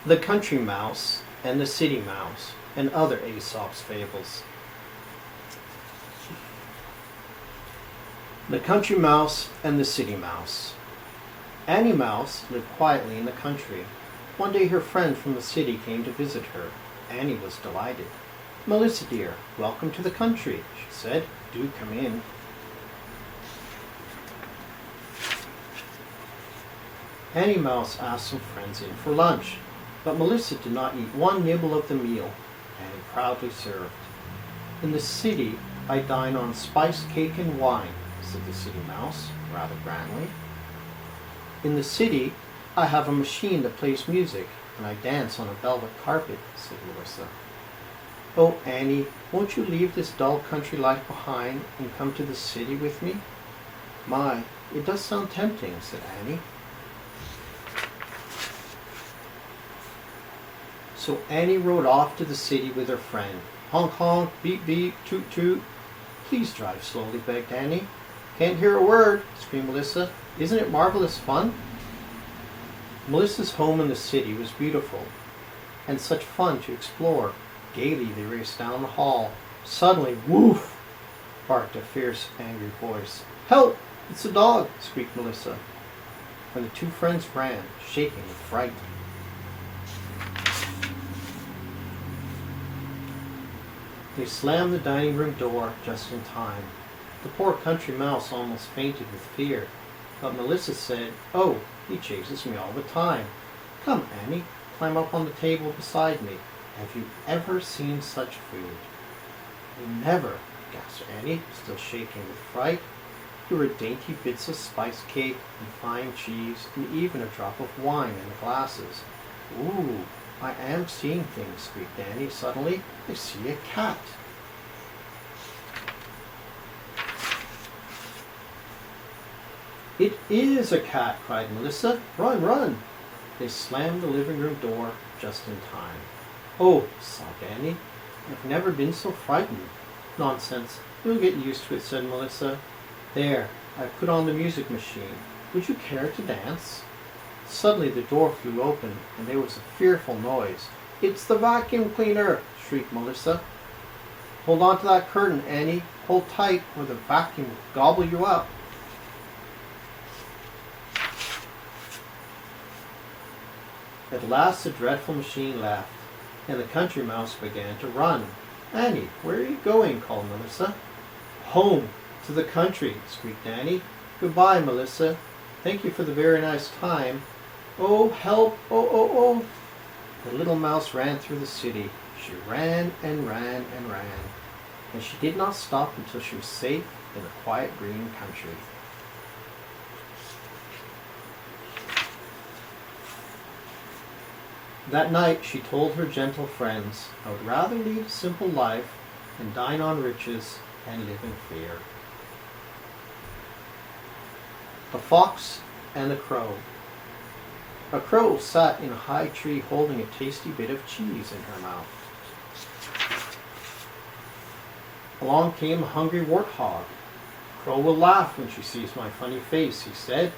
The Country Mouse and the City Mouse, and other Aesop's fables. The Country Mouse and the City Mouse. Annie Mouse lived quietly in the country. One day her friend from the city came to visit her. Annie was delighted. "Melissa dear, welcome to the country," she said. "Do come in." Annie Mouse asked some friends in for lunch, but Melissa did not eat one nibble of the meal. Annie proudly served. "In the city, I dine on spiced cake and wine," said the City Mouse, rather grandly. "In the city, I have a machine that plays music, and I dance on a velvet carpet," said Melissa. "Oh, Annie, won't you leave this dull country life behind and come to the city with me?" "My, it does sound tempting," said Annie. So Annie rode off to the city with her friend. "Honk, honk, beep, beep, toot, toot." "Please drive slowly," begged Annie. "Can't hear a word," screamed Melissa. "Isn't it marvelous fun?" Melissa's home in the city was beautiful, and such fun to explore. Gaily they raced down the hall. Suddenly, woof! Barked a fierce, angry voice. "Help! It's a dog!" squeaked Melissa. And the two friends ran, shaking with fright. They slammed the dining room door just in time. The poor country mouse almost fainted with fear, but Melissa said, "Oh, he chases me all the time. Come, Annie, climb up on the table beside me. Have you ever seen such food?" "Never," gasped Annie, still shaking with fright. "There were dainty bits of spiced cake and fine cheese and even a drop of wine in the glasses." "Ooh, I am seeing things," squeaked Annie suddenly. "I see a cat." "It is a cat!" cried Melissa. "Run, run!" They slammed the living room door just in time. "Oh," sobbed Annie, "I've never been so frightened." "Nonsense, you'll get used to it," said Melissa. "There, I've put on the music machine. Would you care to dance?" Suddenly the door flew open, and there was a fearful noise. "It's the vacuum cleaner!" shrieked Melissa. "Hold on to that curtain, Annie. Hold tight, or the vacuum will gobble you up." At last the dreadful machine left, and the country mouse began to run. "Annie, where are you going?" called Melissa. "Home, to the country," squeaked Annie. "Goodbye, Melissa. Thank you for the very nice time. Oh, help! Oh, oh, oh!" The little mouse ran through the city. She ran and ran and ran, and she did not stop until she was safe in the quiet green country. That night she told her gentle friends, "I would rather lead a simple life and dine on riches and live in fear." A Fox and a Crow. A crow sat in a high tree holding a tasty bit of cheese in her mouth. Along came a hungry warthog. "Crow will laugh when she sees my funny face," he said,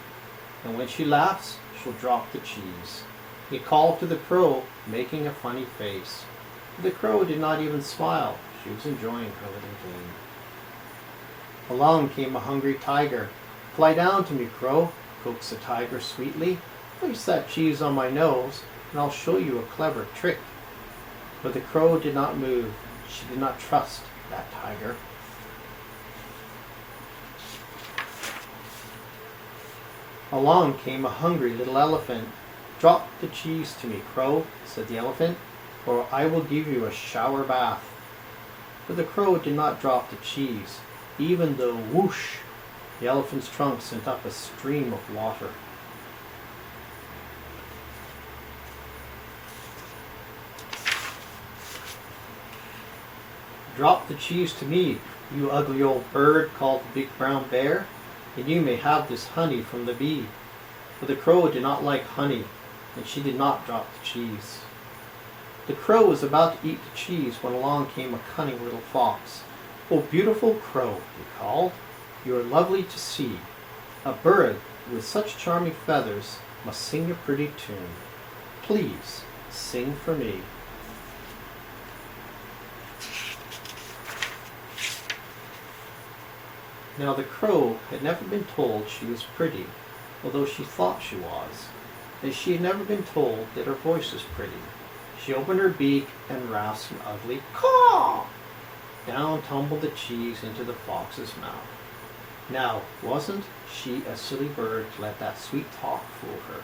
"and when she laughs, she'll drop the cheese." He called to the crow, making a funny face. But the crow did not even smile. She was enjoying her little game. Along came a hungry tiger. "Fly down to me, crow," coaxed the tiger sweetly. "Place that cheese on my nose, and I'll show you a clever trick." But the crow did not move. She did not trust that tiger. Along came a hungry little elephant. "Drop the cheese to me, crow," said the elephant, "or I will give you a shower bath." But the crow did not drop the cheese, even though, whoosh, the elephant's trunk sent up a stream of water. "Drop the cheese to me, you ugly old bird," called the big brown bear, "and you may have this honey from the bee." But the crow did not like honey, and she did not drop the cheese. The crow was about to eat the cheese when along came a cunning little fox. "Oh, beautiful crow," he called, "you are lovely to see. A bird with such charming feathers must sing a pretty tune. Please, Sing for me. Now the crow had never been told she was pretty, although she thought she was, and she had never been told that her voice was pretty. She opened her beak and rasped an ugly caw. Down tumbled the cheese into the fox's mouth. Now, wasn't she a silly bird to let that sweet talk fool her?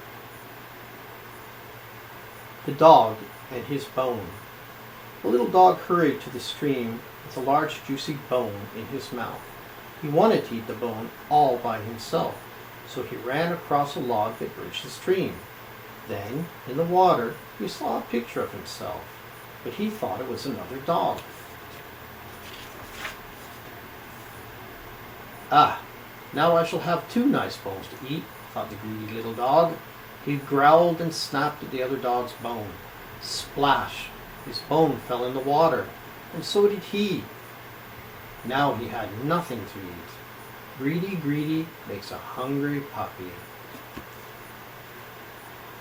The dog and his bone. The little dog hurried to the stream with a large juicy bone in his mouth. He wanted to eat the bone all by himself, so he ran across a log that bridged the stream. Then, in the water, he saw a picture of himself, but he thought it was another dog. Ah, now I shall have two nice bones to eat, thought the greedy little dog. He growled and snapped at the other dog's bone. Splash! His bone fell in the water, and so did he. Now he had nothing to eat. Greedy, greedy makes a hungry puppy.